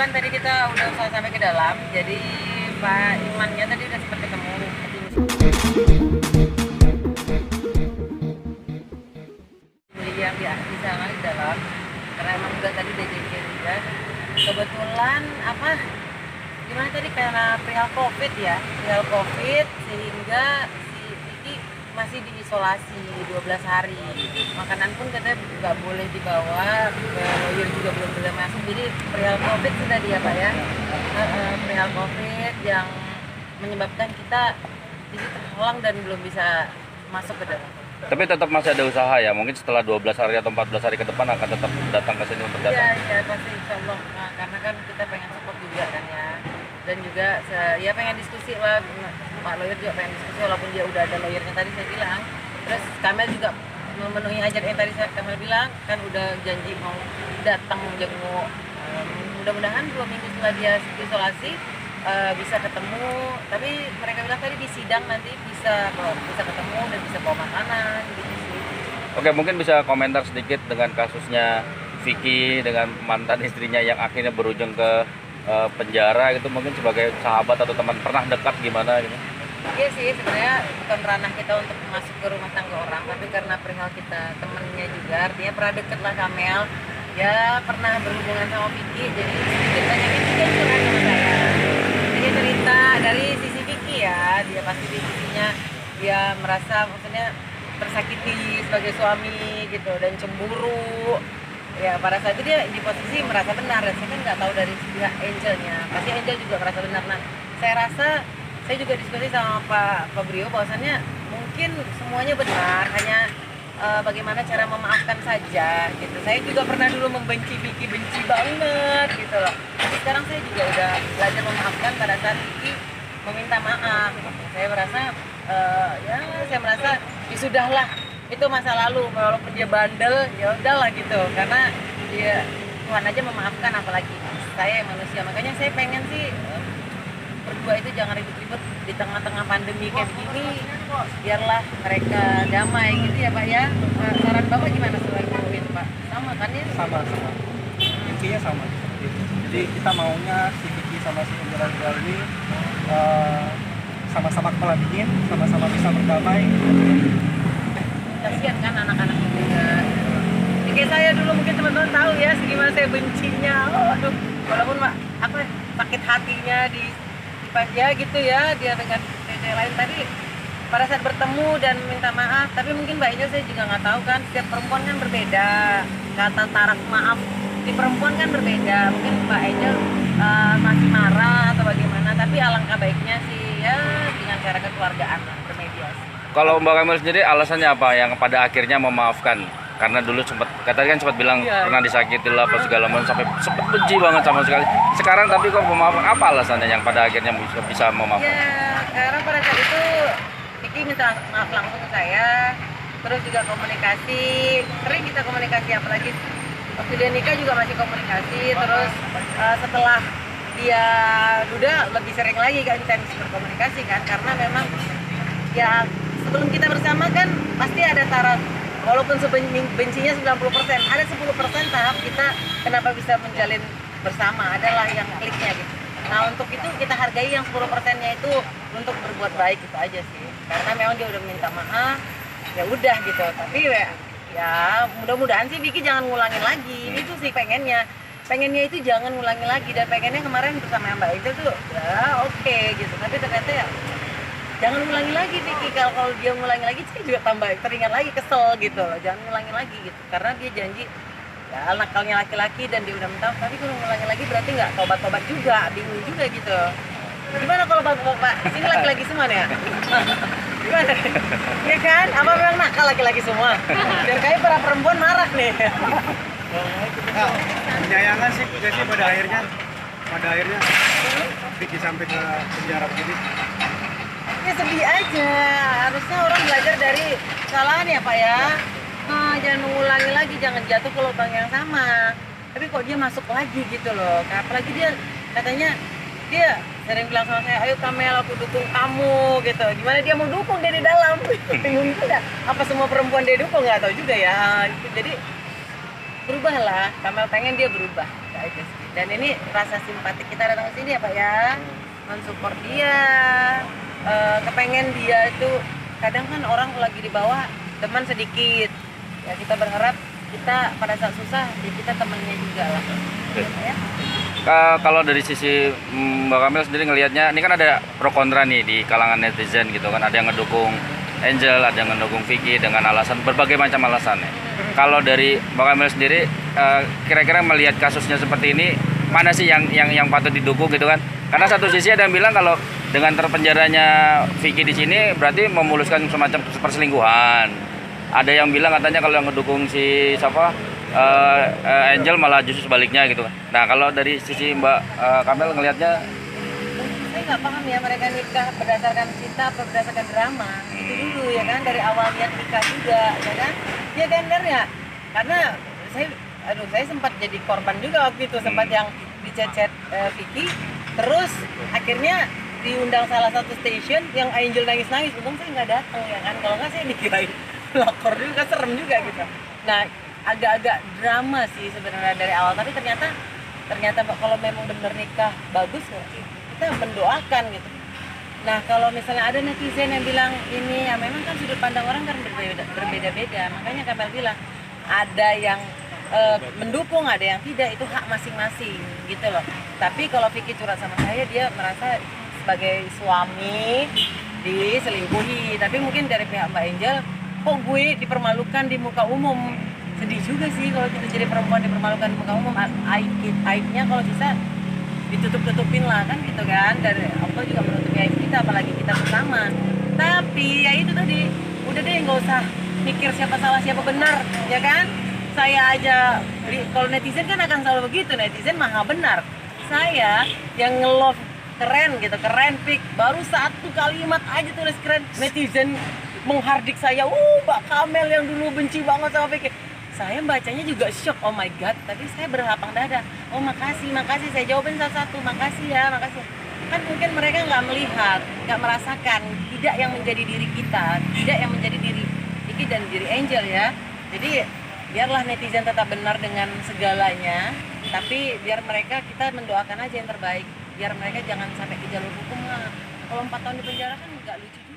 kebetulan tadi kita udah usaha sampai ke dalam, jadi Pak Imannya tadi udah sempat ketemu. Yang di sana di dalam, karena emang udah tadi udah janjian juga. Kebetulan apa? Gimana tadi karena perihal COVID ya, perihal COVID sehingga si Vicky masih diisolasi 12 hari. Makanan pun katanya nggak boleh dibawa, lawyer juga belum boleh masuk. Jadi perihal COVID sudah dia Pak ya, perihal COVID yang menyebabkan kita jadi terhalang dan belum bisa masuk ke dalam. Tapi tetap masih ada usaha ya, mungkin setelah 12 hari atau 14 hari ke depan akan tetap datang ke sini untuk datang. Iya pasti insya Allah, karena kan kita pengen support juga kan ya. Dan juga ya pengen diskusi lah, Pak lawyer juga pengen diskusi walaupun dia udah ada lawyernya tadi saya bilang. Terus Kamel juga memenuhi ajakan yang tadi Kamel bilang, kan udah janji mau datang jenguk. Mudah-mudahan 2 minggu setelah dia isolasi bisa ketemu, tapi mereka bilang tadi di sidang nanti bisa ketemu dan bisa bawa makanan gitu sih. Oke, mungkin bisa komentar sedikit dengan kasusnya Vicky dengan mantan istrinya yang akhirnya berujung ke penjara gitu, mungkin sebagai sahabat atau teman pernah dekat gimana gitu. Iya sih, sebenarnya bukan ranah kita untuk masuk ke rumah tangga orang, tapi karena perihal kita temennya juga, artinya pernah deket lah Kamel, ya pernah berhubungan sama Vicky, jadi sedikit banyaknya dia curhat sama saya. Dia cerita dari sisi Vicky ya, dia pasti di sisinya dia merasa maksudnya tersakiti sebagai suami gitu dan cemburu. Ya pada saat itu dia di posisi merasa benar, dan saya kan nggak tahu dari pihak Angelnya, pasti Angel juga merasa benar. Nah saya rasa saya juga diskusi sama Pak Brio bahwasannya mungkin semuanya benar, hanya bagaimana cara memaafkan saja gitu. Saya juga pernah dulu membenci Vicky, benci banget gitu loh, tapi sekarang saya juga udah belajar memaafkan pada saat Vicky meminta maaf. Saya merasa ya saya merasa ya sudahlah, itu masa lalu, walaupun dia bandel ya udahlah gitu, karena dia Tuhan aja memaafkan, apalagi saya yang manusia. Makanya saya pengen sih berdua itu jangan ribut-ribut di tengah-tengah pandemi kayak begini, biarlah mereka damai gitu ya Pak ya. Saran Bapak gimana selain Win Pak? Sama kan ya? Sama intinya sama. Jadi kita maunya si Vicky sama si Angel ini sama-sama kepala dingin, sama-sama bisa berdamai. Kasihan kan anak-anak juga. Ya, kayak saya dulu mungkin teman-teman tahu ya gimana saya bencinya. Aduh, walaupun apa sakit hatinya di ya gitu ya, dia dengan yang lain tadi pada saat bertemu dan minta maaf. Tapi mungkin Mbak Angel saya juga nggak tahu kan, setiap perempuan kan berbeda kata taraf maaf di perempuan kan berbeda. Mungkin Mbak Angel masih marah atau bagaimana, tapi alangkah baiknya sih ya dengan cara kekeluargaan bermediasi. Kalau Mbak Kamil sendiri alasannya apa yang pada akhirnya memaafkan? Karena dulu katanya kan sempat bilang pernah disakiti lah apa segala macam, sampai sempat benci banget sama sekali. Sekarang tapi kok memaafkan, apa alasannya yang pada akhirnya bisa memaafkan? Ya, karena pada saat itu Vicky minta maaf langsung ke saya, terus juga komunikasi, sering kita komunikasi, apalagi waktu dia nikah juga masih komunikasi. Terus setelah dia udah lebih sering lagi kan intens berkomunikasi kan, karena memang ya sebelum kita bersama kan pasti ada taraf, walaupun bencinya 90%, ada 10% tahap kita kenapa bisa menjalin bersama, adalah yang kliknya gitu. Nah untuk itu kita hargai yang 10%-nya itu untuk berbuat baik, itu aja sih. Karena memang dia udah minta maaf, ya udah gitu. Tapi ya mudah-mudahan sih Vicky jangan ngulangin lagi, itu sih pengennya itu jangan ngulangin lagi. Dan pengennya kemarin bersama Mbak itu tuh ya oke gitu, tapi ternyata ya jangan ngulangi lagi Vicky. Kalau dia ngulangi lagi saya juga tambah teringat lagi, kesel gitu loh. Jangan ngulangi lagi gitu, karena dia janji ya nakalnya laki-laki dan dia udah minta. Tapi kalau ngulangi lagi berarti nggak tobat-tobat juga, bingung juga gitu. Gimana kalau bapak sini laki-laki semua nih ya? Gimana? Ya kan? Apa memang nakal laki-laki semua? Biar kayak para perempuan marah nih. Nah, penyayangan sih pada akhirnya Vicky sampai ke penjara begini. Ya sedih aja, harusnya orang belajar dari kesalahan ya Pak ya. Jangan mengulangi lagi, jangan jatuh ke lubang yang sama. Tapi kok dia masuk lagi gitu loh, apalagi dia katanya dia sering bilang sama saya, ayo Kamel aku dukung kamu gitu. Gimana dia mau dukung, dia di dalam? Bingung juga, apa semua perempuan dia dukung, nggak tahu juga ya. Jadi berubahlah, Kamel pengen dia berubah, aja sih. Dan ini rasa simpatik kita datang ke sini ya Pak ya, mensupport dia, kepengen dia itu, kadang kan orang lagi di bawah teman sedikit, ya kita berharap kita pada saat susah ya kita temennya juga lah. Ya. Kalau dari sisi Mbak Kamil sendiri ngelihatnya, ini kan ada pro kontra nih di kalangan netizen gitu kan, ada yang ngedukung Angel, ada yang ngedukung Vicky dengan alasan berbagai macam alasan ya. Kalau dari Mbak Kamil sendiri, kira-kira melihat kasusnya seperti ini, mana sih yang patut didukung gitu kan? Karena satu sisi ada yang bilang kalau dengan terpenjaranya Vicky di sini berarti memuluskan semacam perselingkuhan. Ada yang bilang katanya kalau yang ngedukung si siapa Angel malah justru sebaliknya gitu kan. Nah kalau dari sisi Mbak Kamil ngelihatnya, Saya nggak paham ya mereka nikah berdasarkan cinta atau berdasarkan drama. Itu dulu ya kan, dari awal niat nikah juga ya kan. Ya kan benar ya, karena saya sempat jadi korban juga waktu itu, sempat yang dicecet Vicky, terus akhirnya diundang salah satu station yang Angel nangis-nangis, untung saya nggak datang ya kan, kalau nggak saya dikirain pelakor juga, serem juga gitu. Nah agak-agak drama sih sebenarnya dari awal, tapi ternyata kalau memang benar nikah bagus ya kita mendoakan gitu. Nah kalau misalnya ada netizen yang bilang ini ya, memang kan sudut pandang orang kan berbeda-beda, makanya Kamel bilang ada yang mendukung, ada yang tidak, itu hak masing-masing gitu loh. Tapi kalau Vicky curhat sama saya, dia merasa sebagai suami diselingkuhi, tapi mungkin dari pihak Mbak Angel, kok gue dipermalukan di muka umum. Sedih juga sih kalau kita jadi perempuan dipermalukan di muka umum. Aibnya kalau bisa ditutup-tutupin lah kan gitu kan, dari Allah juga menutupi aib kita, apalagi kita bersama. Tapi ya itu tadi, udah deh nggak usah mikir siapa salah siapa benar ya kan. Saya aja, kalau netizen kan akan selalu begitu, netizen maha benar. Saya yang nge-love keren gitu, keren pik, baru satu kalimat aja tulis keren, netizen menghardik saya, Mbak Kamel yang dulu benci banget sama Vicky. Saya bacanya juga shock, oh my god, tapi saya berlapang dada, oh makasih, saya jawabin satu-satu, makasih ya, makasih. Kan mungkin mereka nggak melihat, nggak merasakan, tidak yang menjadi diri kita, tidak yang menjadi diri Vicky dan diri Angel ya. Jadi biarlah netizen tetap benar dengan segalanya, tapi biar mereka, kita mendoakan aja yang terbaik, biar mereka jangan sampai ke jalur hukum lah. Kalau 4 tahun di penjara kan nggak lucu juga.